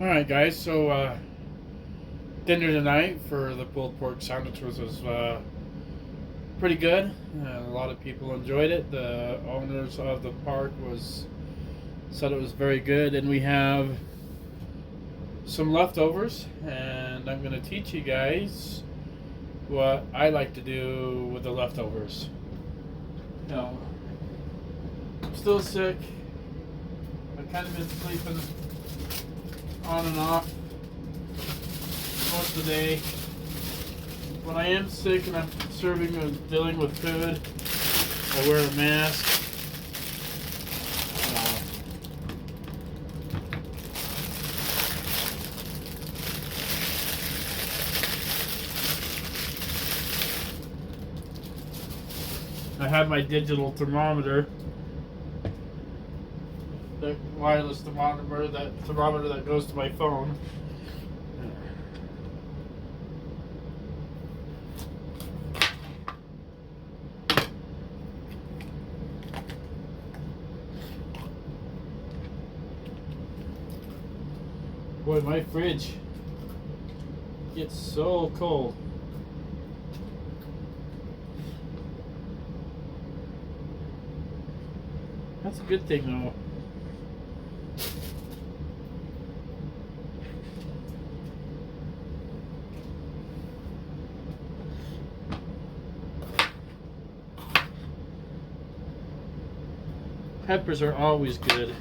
Alright guys, so dinner tonight for the pulled pork sandwich was pretty good. A lot of people enjoyed it. The owners of the park said it was very good, and we have some leftovers, and I'm going to teach you guys what I like to do with the leftovers. Now, I'm still sick. I've kind of been sleeping on and off most of the day. When I am sick and I'm dealing with food, I wear a mask. I have my digital thermometer, the wireless thermometer, that goes to my phone. Boy, my fridge gets so cold. That's a good thing, though. Peppers are always good.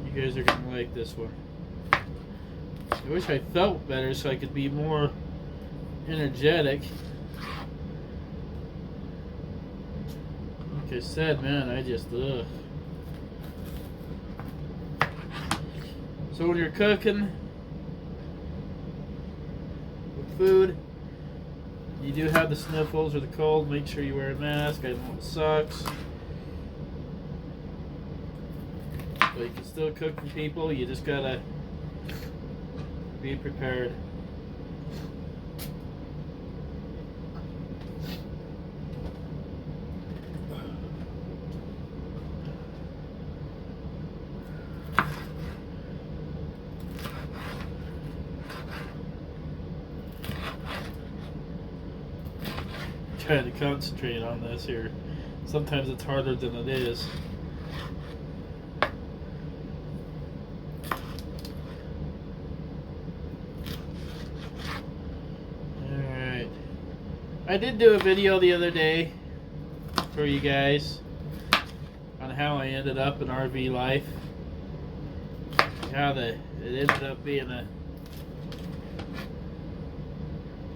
You guys are gonna like this one. I wish I felt better so I could be more energetic. Like I said, man, I just ugh. So when you're cooking with food, you do have the sniffles or the cold, make sure you wear a mask. I know it sucks. But you can still cook for people, you just gotta be prepared. Trying to concentrate on this here. Sometimes it's harder than it is. Alright. I did do a video the other day for you guys on how I ended up in RV life. How it ended up being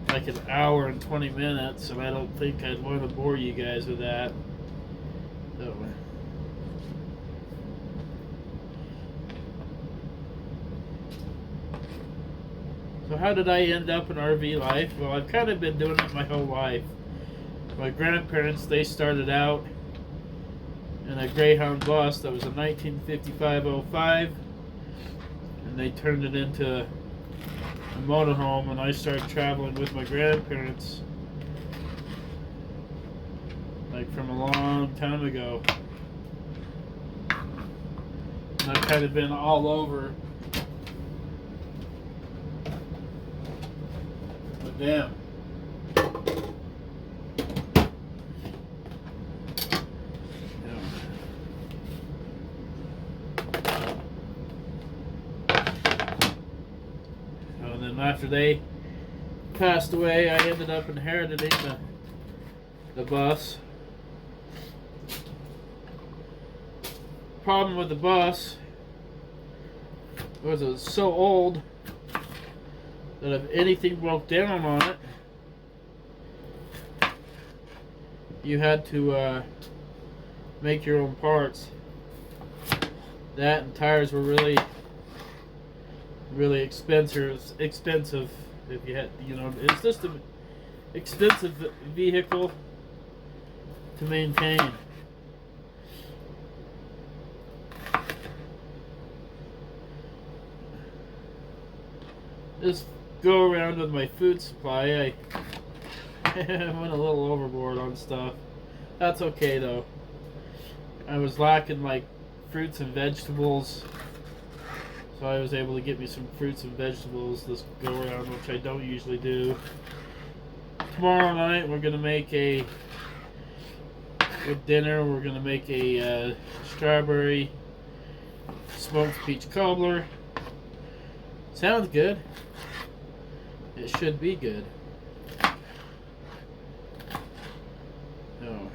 like an hour and 20 minutes, and I don't think I'd want to bore you guys with that. So how did I end up in RV life? Well, I've kind of been doing it my whole life. My grandparents, they started out in a Greyhound bus that was a 1955-05, and they turned it into a motorhome, and I started traveling with my grandparents like from a long time ago. And I've kind of been all over with them. After they passed away, I ended up inheriting the bus. Problem with the bus was it was so old that if anything broke down on it, you had to make your own parts. That and tires were really expensive if you had, it's just an expensive vehicle to maintain. This go around with my food supply, I went a little overboard on stuff. That's okay though. I was lacking like fruits and vegetables, so I was able to get me some fruits and vegetables this go around, which I don't usually do. Tomorrow night we're gonna make with dinner. We're gonna make a strawberry smoked peach cobbler. Sounds good. It should be good. Oh.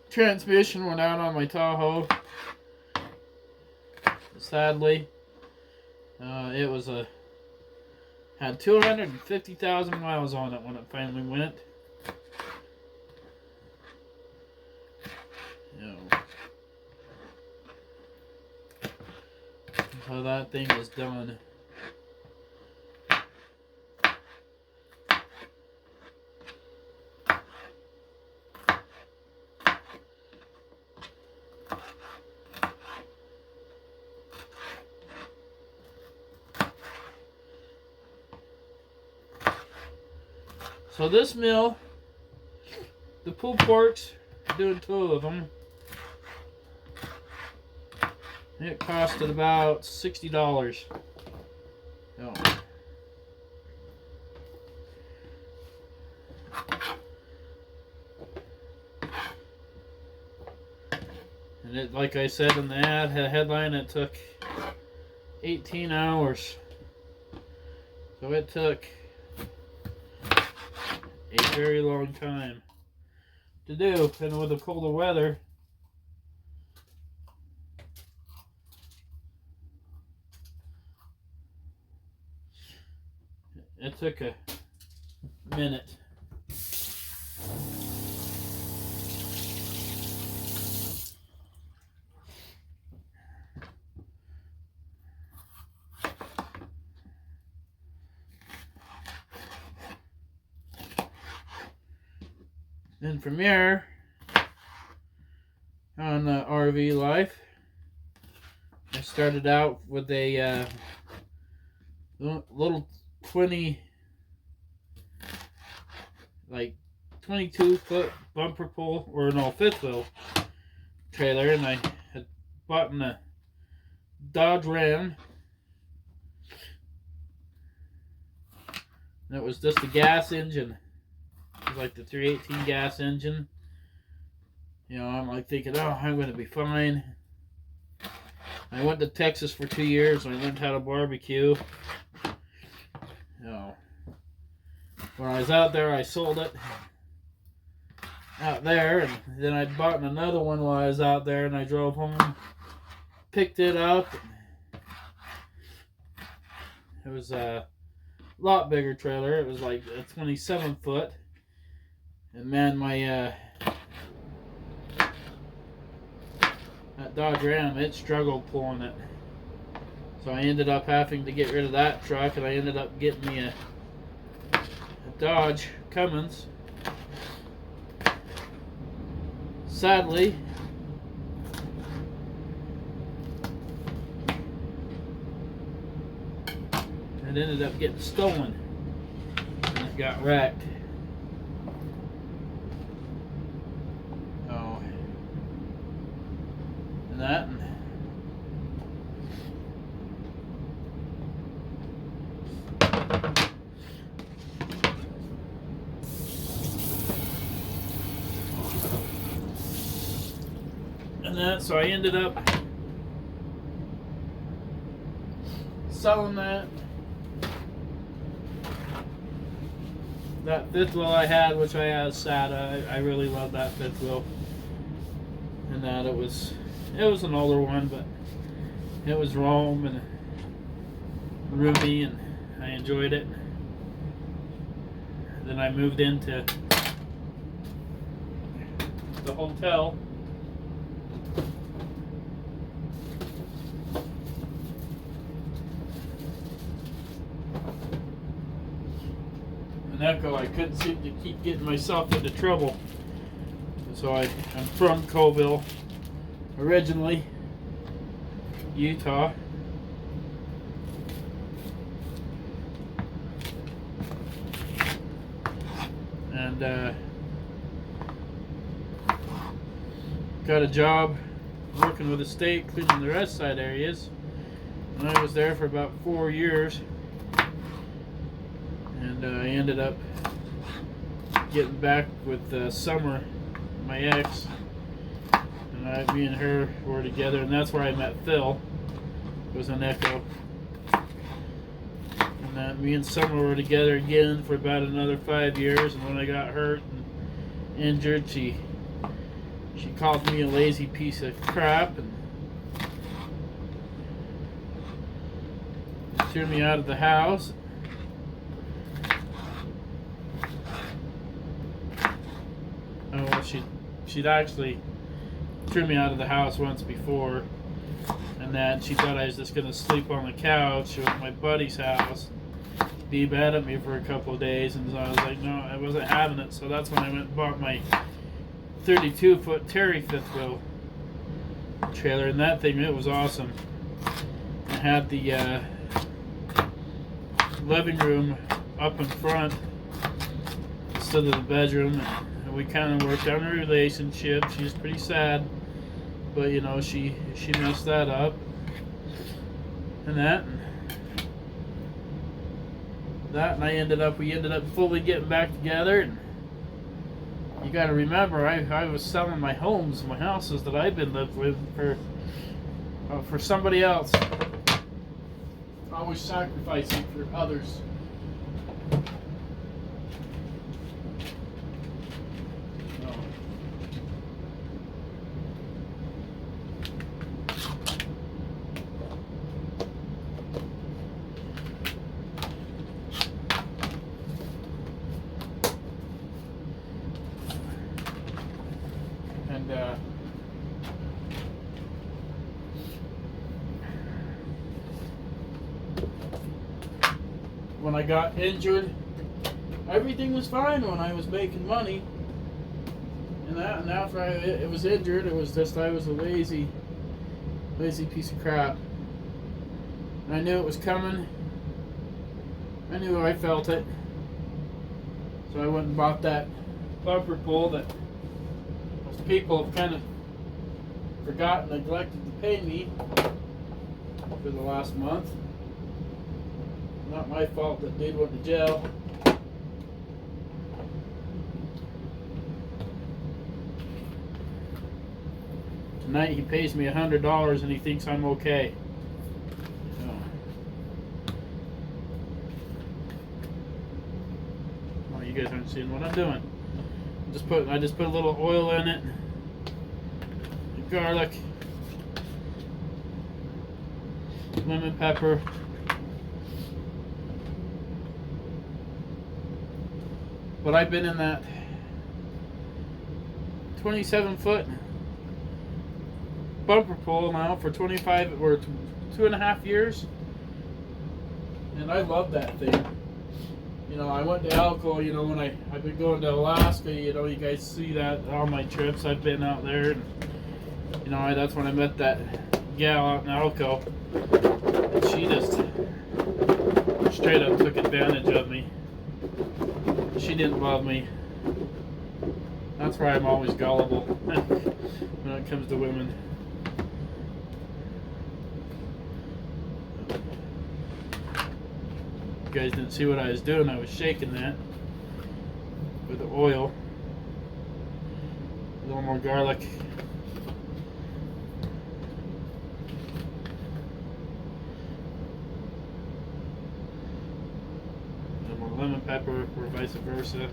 Transmission went out on my Tahoe. Sadly, it was had 250,000 miles on it when it finally went. So that thing is done. So this mill, the pulled porks, doing 2 of them. It costed about $60. Oh. And it, like I said in the ad, headline, it took 18 hours. So it took a very long time to do, and with the colder weather, it took a minute. Then from here, on RV life, I started out with a little 22-foot bumper pull, or no, 5th wheel trailer, and I had bought a Dodge Ram. And it was just a gas engine. It was like the 318 gas engine. You know, I'm like thinking, oh, I'm going to be fine. I went to Texas for 2 years and I learned how to barbecue. You know, when I was out there, I sold it out there, and then I bought another one while I was out there, and I drove home, picked it up. It was a lot bigger trailer. It was like a 27-foot. And man, my that Dodge Ram, it struggled pulling it. So I ended up having to get rid of that truck, and I ended up getting me a Dodge Cummins. Sadly, it ended up getting stolen, and it got wrecked. Oh, and that. And that, so I ended up selling that 5th wheel I had, which I had sat. I really love that 5th wheel, and that it was an older one, but It was warm and roomy, and I enjoyed it. Then I moved into the hotel. An echo, I couldn't seem to keep getting myself into trouble. So I'm from Coville, originally, Utah. And got a job working with the state, cleaning the rest side areas. And I was there for about 4 years. And I ended up getting back with Summer, my ex. And me and her were together, and that's where I met Phil. It was an echo. And me and Summer were together again for about another 5 years. And when I got hurt and injured, she called me a lazy piece of crap and threw me out of the house. Oh, well, she'd actually threw me out of the house once before, and then she thought I was just gonna sleep on the couch at my buddy's house. Be mad at me for a couple of days, and so I was like, no, I wasn't having it. So that's when I went and bought my 32-foot Terry fifth wheel trailer, and that thing, it was awesome. It had the living room up in front instead of the bedroom, and we kind of worked on a relationship. She's pretty sad, but you know, she messed that up, and and we ended up fully getting back together. And you got to remember, I was selling my houses that I've been living with for somebody else. Always sacrificing for others. When I got injured, everything was fine when I was making money. And after I was injured, it was just I was a lazy piece of crap. And I knew it was coming. I knew I felt it. So I went and bought that bumper pull that most people have kind of forgotten, neglected to pay me for the last month. Not my fault that dude went to jail. Tonight he pays me $100 and he thinks I'm okay. So. Well, you guys aren't seeing what I'm doing. I just put a little oil in it, garlic, lemon pepper. But I've been in that 27-foot bumper pull now for 25 or 2.5 years, and I love that thing. You know, I went to Elko. You know, when I've been going to Alaska. You know, you guys see that on my trips. I've been out there, and you know, that's when I met that gal out in Elko, and she just straight up took advantage of me. She didn't love me. That's why I'm always gullible when it comes to women. You guys didn't see what I was doing. I was shaking that with the oil. A little more garlic. Lemon pepper or vice versa.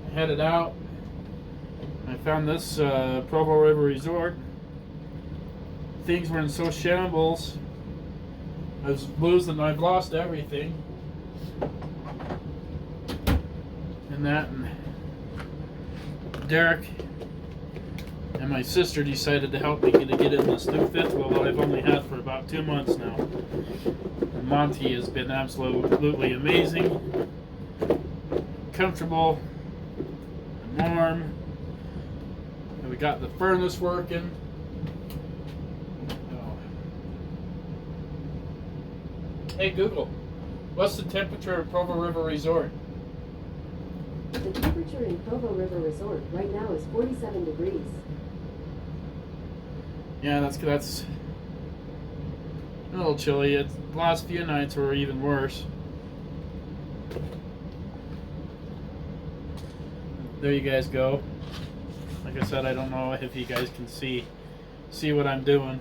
I had it out found this Provo River Resort. Things were in so shambles. I've lost everything. And that, and Derek and my sister decided to help me get in this new fifth wheel that I've only had for about 2 months now. And Monty has been absolutely amazing, comfortable, and warm. And we got the furnace working. Hey Google, what's the temperature at Provo River Resort? The temperature in Provo River Resort right now is 47 degrees. Yeah, that's a little chilly. The last few nights were even worse. There you guys go. Like I said, I don't know if you guys can see what I'm doing.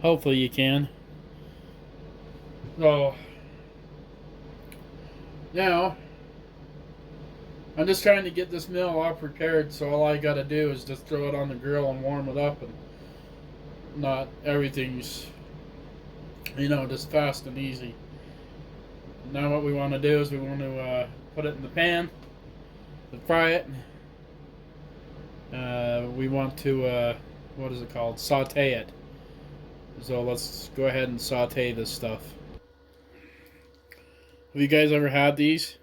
Hopefully you can. So now I'm just trying to get this meal all prepared, so all I gotta do is just throw it on the grill and warm it up, and not everything's, just fast and easy. Now what we want to do is we want to put it in the pan and fry it. We want to what is it called? Saute it. So let's go ahead and saute this stuff. Have you guys ever had these?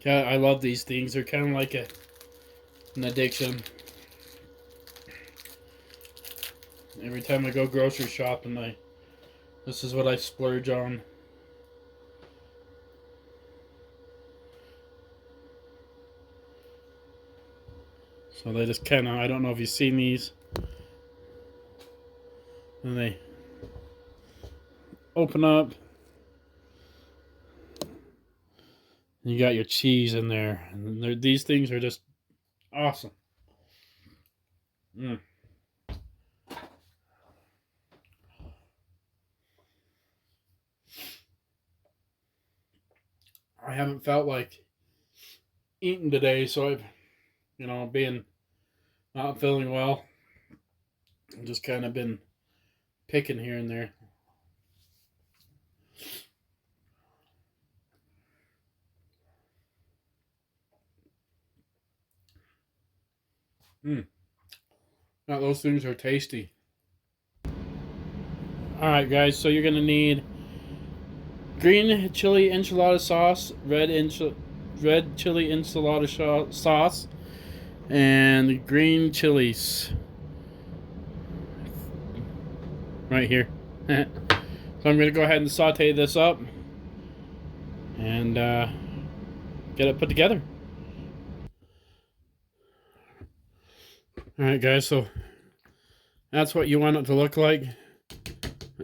Yeah, I love these things. They're kind of like an addiction. Every time I go grocery shopping, this is what I splurge on. So they just kind of, I don't know if you've seen these. And they open up. And you got your cheese in there. And these things are just awesome. I haven't felt like eating today, so I've, being not feeling well, I've just kind of been picking here and there. Now those things are tasty. Alright guys, so you're going to need green chili enchilada sauce, red chili enchilada sauce, and green chilies. Right here. So I'm going to go ahead and saute this up and get it put together. Alright guys, so that's what you want it to look like.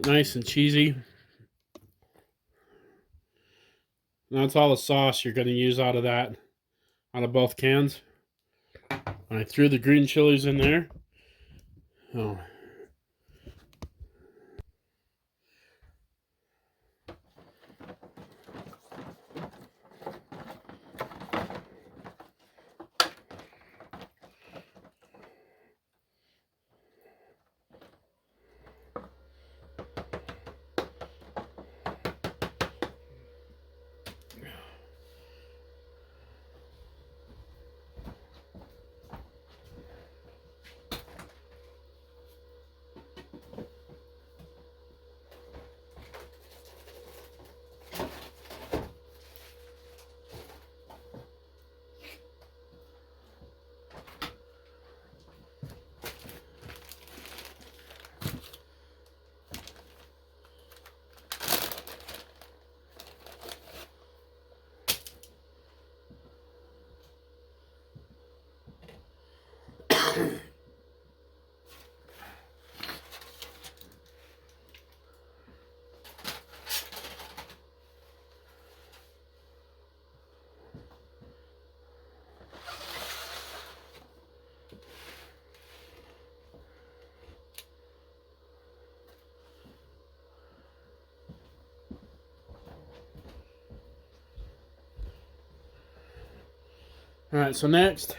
Nice and cheesy. That's all the sauce you're going to use out of both cans. I threw the green chilies in there. Oh. All right, so next,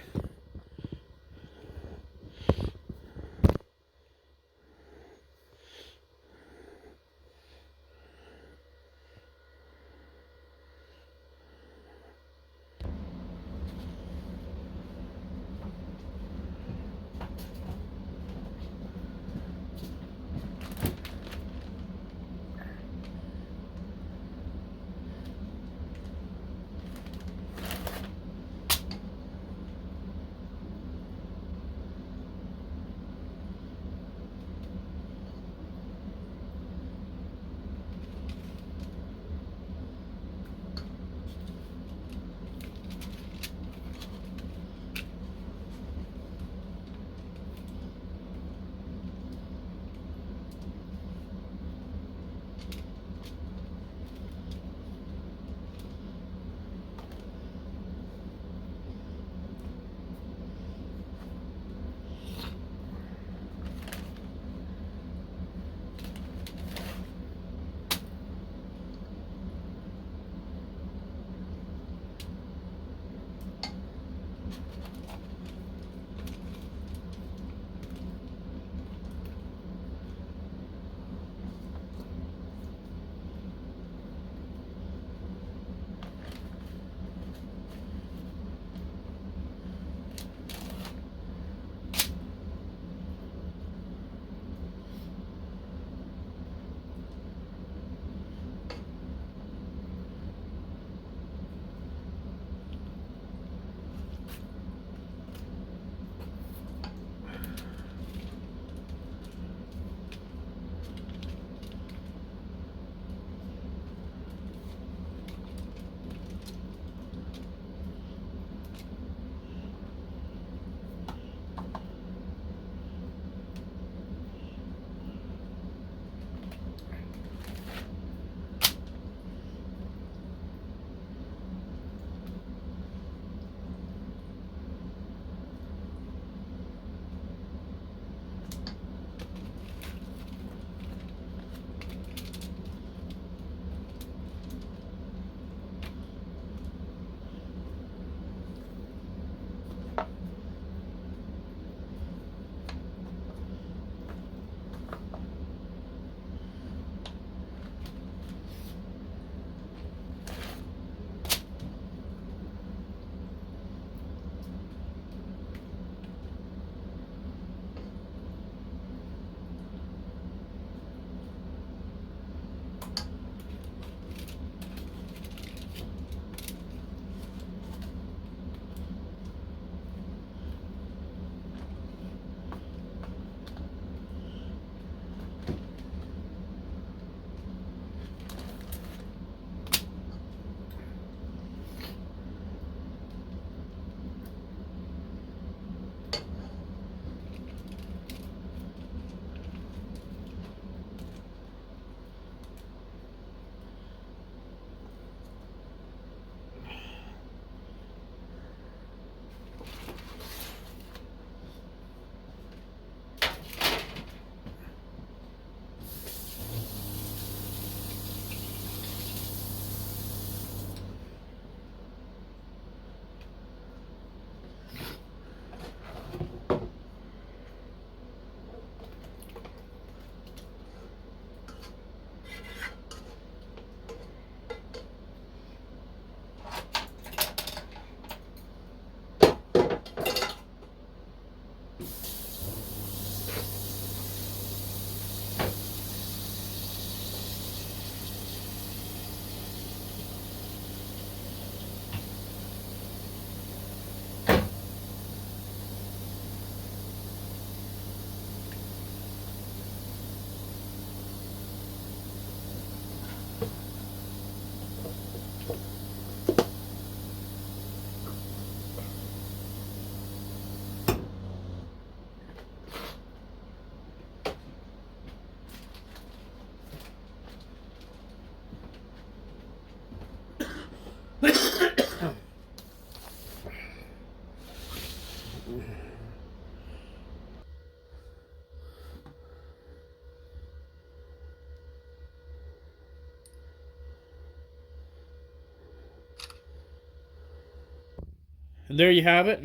And there you have it.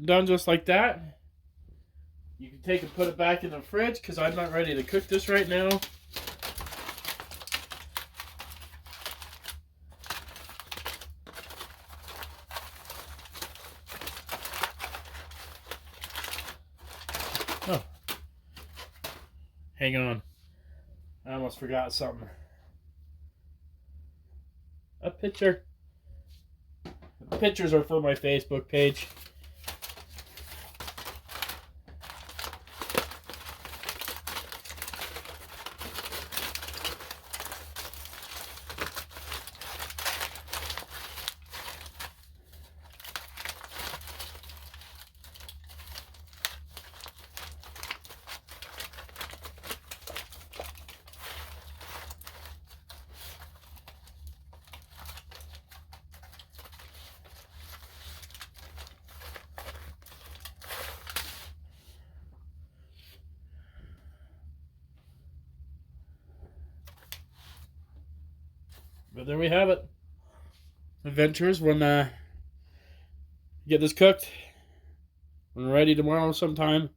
Done just like that. You can take and put it back in the fridge because I'm not ready to cook this right now. Oh, hang on. I almost forgot something. A picture. The pictures are for my Facebook page. But there we have it. Adventures when get this cooked. When we're ready tomorrow sometime,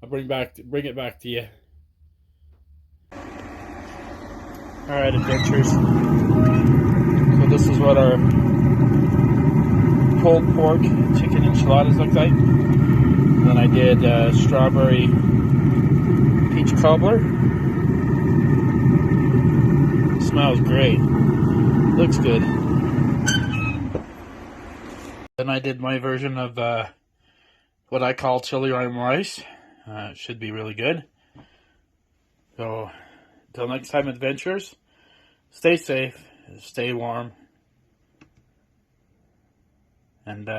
I'll bring it back to you. Alright, adventures. So this is what our pulled pork chicken enchiladas look like. And then I did strawberry peach cobbler. Smells great. Looks good. Then I did my version of what I call chili lime rice. It should be really good. So, until next time, adventures, stay safe, stay warm, and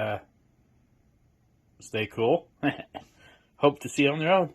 stay cool. Hope to see you on the road.